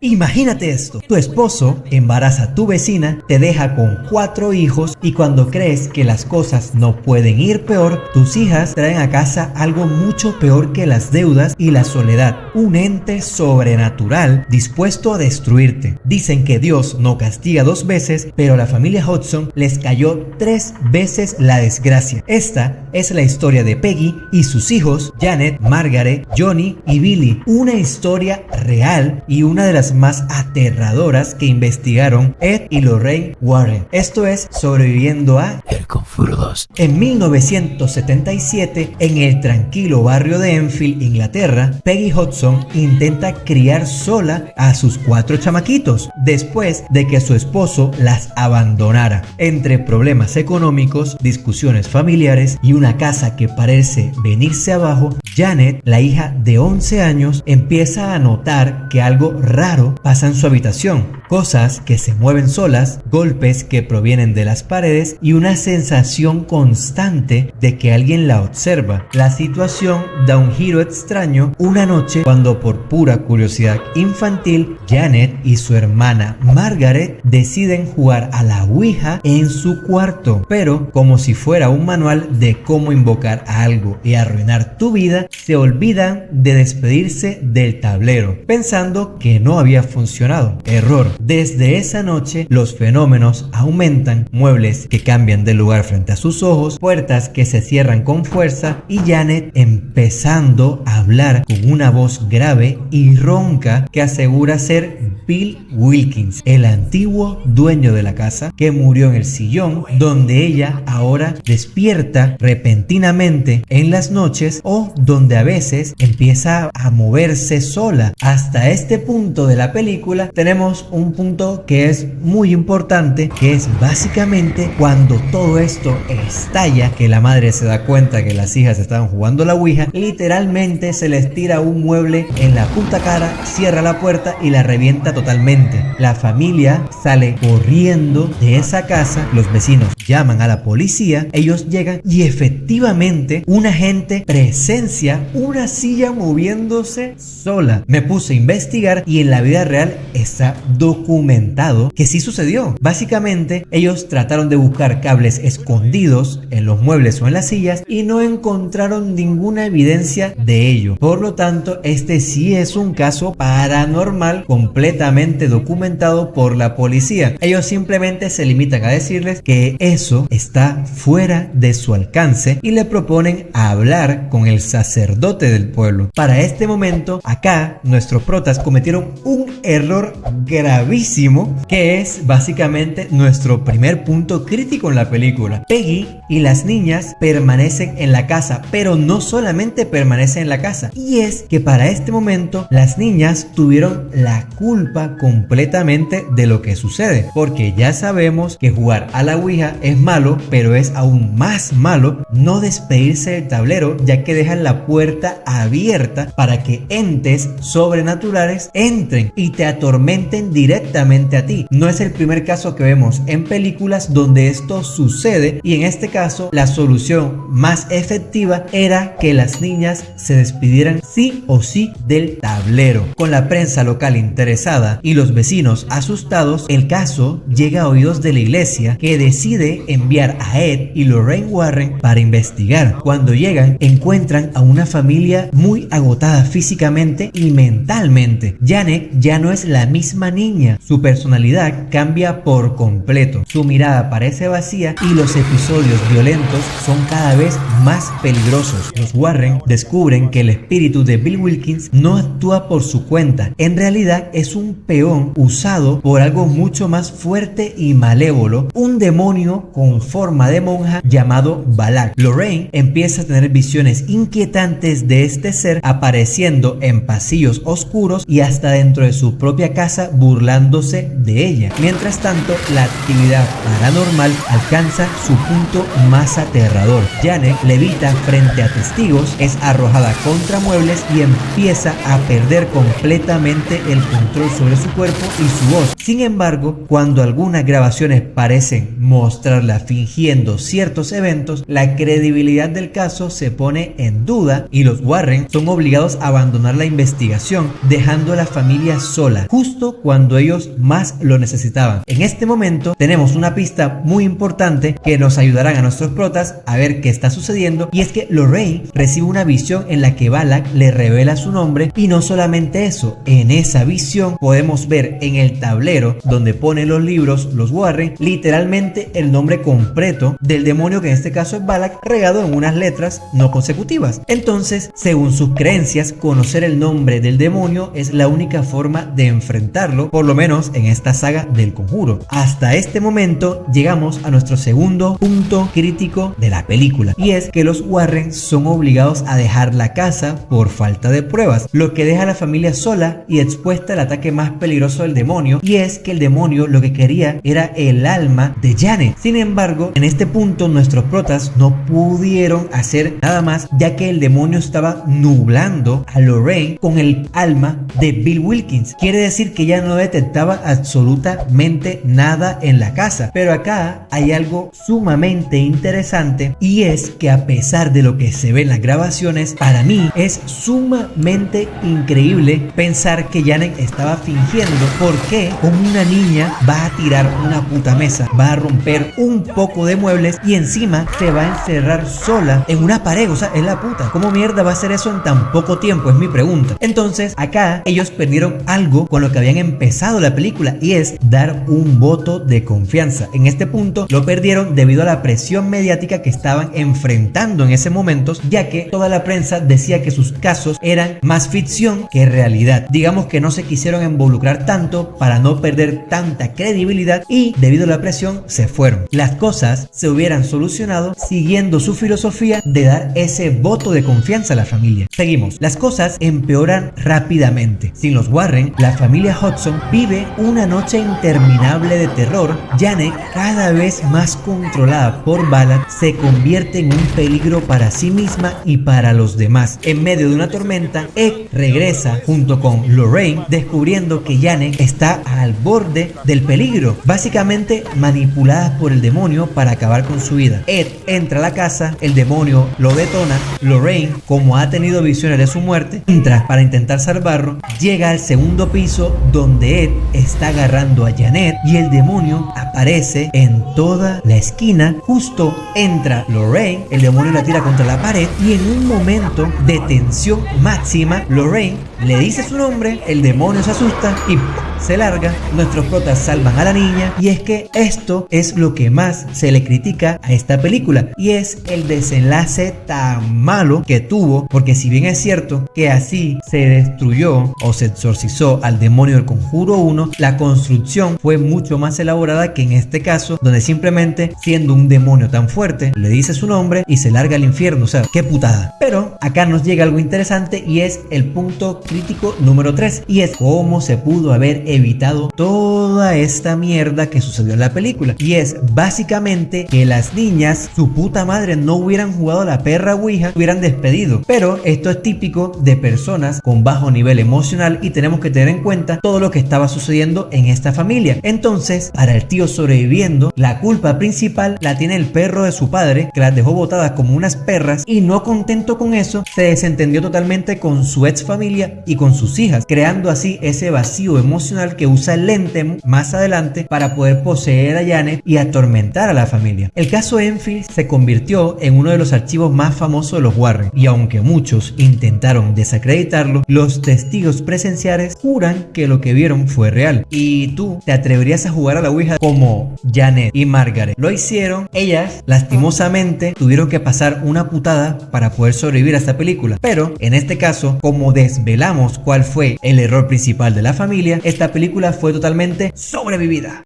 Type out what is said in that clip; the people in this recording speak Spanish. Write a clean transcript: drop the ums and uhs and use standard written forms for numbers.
Imagínate esto, tu esposo embaraza a tu vecina, te deja con 4 hijos y cuando crees que las cosas no pueden ir peor, tus hijas traen a casa algo mucho peor que las deudas y la soledad, un ente sobrenatural dispuesto a destruirte. Dicen que Dios no castiga 2 veces, pero a la familia Hudson les cayó 3 veces la desgracia. Esta es la historia de Peggy y sus hijos, Janet, Margaret, Johnny y Billy, una historia real y una de las más aterradoras que investigaron Ed y Lorraine Warren. Esto es Sobreviviendo a El Conjuro 2. En 1977, en el tranquilo barrio de Enfield, Inglaterra, Peggy Hudson intenta criar sola a sus 4 chamaquitos después de que su esposo las abandonara. Entre problemas económicos, discusiones familiares y una casa que parece venirse abajo, Janet, la hija de 11 años, empieza a notar que algo raro pasa en su habitación. Cosas que se mueven solas, golpes que provienen de las paredes y una sensación constante de que alguien la observa. La situación da un giro extraño una noche cuando, por pura curiosidad infantil, Janet y su hermana Margaret deciden jugar a la Ouija en su cuarto. Pero como si fuera un manual de cómo invocar a algo y arruinar tu vida, se olvidan de despedirse del tablero, pensando que no había funcionado. Error. Desde esa noche los fenómenos aumentan, muebles que cambian de lugar frente a sus ojos, puertas que se cierran con fuerza y Janet empezando a hablar con una voz grave y ronca que asegura ser Bill Wilkins, el antiguo dueño de la casa que murió en el sillón donde ella ahora despierta repentinamente en las noches o donde a veces empieza a moverse sola. Hasta este punto de la película tenemos un punto que es muy importante, que es básicamente cuando todo esto estalla, que la madre se da cuenta que las hijas estaban jugando la Ouija, literalmente se les tira un mueble en la puta cara, cierra la puerta y la revienta totalmente. La familia sale corriendo de esa casa, los vecinos llaman a la policía, ellos llegan y efectivamente un agente presencia una silla moviéndose sola. Me puse a investigar y en la vida real está documentado que sí sucedió. Básicamente ellos trataron de buscar cables escondidos en los muebles o en las sillas y no encontraron ninguna evidencia de ello. Por lo tanto, este sí es un caso paranormal completamente documentado por la policía. Ellos simplemente se limitan a decirles que eso está fuera de su alcance y le proponen hablar con el sacerdote del pueblo. Para este momento, acá nuestros protas cometieron un error gravísimo, que es básicamente nuestro primer punto crítico en la película. Peggy y las niñas permanecen en la casa, pero no solamente permanecen en la casa, y es que para este momento las niñas tuvieron la culpa completamente de lo que sucede, porque ya sabemos que jugar a la Ouija es malo, pero es aún más malo no despedirse del tablero, ya que dejan la puerta abierta para que entes sobrenaturales entren y te atormenten directamente a ti. No es el primer caso que vemos en películas donde esto sucede, y en este caso la solución más efectiva era que las niñas se despidieran sí o sí del tablero. Con la prensa local interesada y los vecinos asustados, el caso llega a oídos de la iglesia, que decide enviar a Ed y Lorraine Warren para investigar. Cuando llegan, encuentran a una familia muy agotada físicamente y mentalmente. Janet ya no es la misma niña, su personalidad cambia por completo, su mirada parece vacía y los episodios violentos son cada vez más peligrosos. Los Warren descubren que el espíritu de Bill Wilkins no actúa por su cuenta, en realidad es un peón usado por algo mucho más fuerte y malévolo, un demonio con forma de monja llamado Balak. Lorraine empieza a tener visiones inquietantes de este ser apareciendo en pasillos oscuros y hasta dentro de su propia casa burlándose de ella. Mientras tanto, la actividad paranormal alcanza su punto más aterrador. Janet levita frente a testigos, es arrojada contra muebles y empieza a perder completamente el control sobre su cuerpo y su voz. Sin embargo, cuando algunas grabaciones parecen mostrar encontrarla fingiendo ciertos eventos, la credibilidad del caso se pone en duda y los Warren son obligados a abandonar la investigación, dejando a la familia sola, justo cuando ellos más lo necesitaban. En este momento tenemos una pista muy importante que nos ayudarán a nuestros protas a ver qué está sucediendo, y es que Lorraine recibe una visión en la que Balak le revela su nombre, y no solamente eso, en esa visión podemos ver en el tablero donde pone los libros los Warren literalmente el nombre completo del demonio, que en este caso es Balak, regado en unas letras no consecutivas. Entonces, según sus creencias, conocer el nombre del demonio es la única forma de enfrentarlo, por lo menos en esta saga del Conjuro. Hasta este momento llegamos a nuestro segundo punto crítico de la película, y es que los Warren son obligados a dejar la casa por falta de pruebas, lo que deja a la familia sola y expuesta al ataque más peligroso del demonio, y es que el demonio lo que quería era el alma de Janet. Sin embargo, en este punto nuestros protas no pudieron hacer nada más, ya que el demonio estaba nublando a Lorraine con el alma de Bill Wilkins. Quiere decir que ya no detectaba absolutamente nada en la casa. Pero acá hay algo sumamente interesante, y es que a pesar de lo que se ve en las grabaciones, para mí es sumamente increíble pensar que Janet estaba fingiendo. Porque como una niña va a tirar una puta mesa, va a romper un poco de muebles y encima se va a encerrar sola en una pared? O sea, es la puta. ¿Cómo mierda va a hacer eso en tan poco tiempo? Es mi pregunta. Entonces acá ellos perdieron algo con lo que habían empezado la película, y es dar un voto de confianza. En este punto lo perdieron debido a la presión mediática que estaban enfrentando en ese momento, ya que toda la prensa decía que sus casos eran más ficción que realidad. Digamos que no se quisieron involucrar tanto para no perder tanta credibilidad, y debido a la presión se fueron. Las cosas se hubieran solucionado siguiendo su filosofía de dar ese voto de confianza a la familia. Seguimos. Las cosas empeoran rápidamente. Sin los Warren, la familia Hudson vive una noche interminable de terror. Janet, cada vez más controlada por Balak, se convierte en un peligro para sí misma y para los demás. En medio de una tormenta, Ed regresa junto con Lorraine, descubriendo que Janet está al borde del peligro, básicamente manipulada por el demonio para acabar con su vida. Ed entra a la casa, el demonio lo detona. Lorraine, como ha tenido visiones de su muerte, entra para intentar salvarlo. Llega al segundo piso donde Ed está agarrando a Janet y el demonio aparece en toda la esquina. Justo entra Lorraine, el demonio la tira contra la pared y en un momento de tensión máxima, Lorraine le dice su nombre, el demonio se asusta y ¡pum!, se larga. Nuestros protas salvan a la niña, y es que esto es lo que más se le critica a esta película, y es el desenlace tan malo que tuvo, porque si bien es cierto que así se destruyó o se exorcizó al demonio del Conjuro 1, la construcción fue mucho más elaborada que en este caso, donde simplemente siendo un demonio tan fuerte le dice su nombre y se larga al infierno. O sea, qué putada. Pero acá nos llega algo interesante, y es el punto crítico número 3, y es cómo se pudo haber evitado toda esta mierda que sucedió en la película, y es básicamente que las niñas, su puta madre, no hubieran jugado a la perra Ouija, hubieran despedido. Pero esto es típico de personas con bajo nivel emocional, y tenemos que tener en cuenta todo lo que estaba sucediendo en esta familia. Entonces, para el tío sobreviviendo, la culpa principal la tiene el perro de su padre, que las dejó botadas como unas perras, y no contento con eso, se desentendió totalmente con su ex familia y con sus hijas, creando así ese vacío emocional que usa el Lentemu más adelante para poder poseer a Janet y atormentar a la familia. El caso Enfield se convirtió en uno de los archivos más famosos de los Warren, y aunque muchos intentaron desacreditarlo, los testigos presenciales juran que lo que vieron fue real. ¿Y tú te atreverías a jugar a la Ouija como Janet y Margaret lo hicieron? Ellas lastimosamente tuvieron que pasar una putada para poder sobrevivir a esta película, pero en este caso, como desvelamos cuál fue el error principal de la familia, esta película fue totalmente sobrevivida.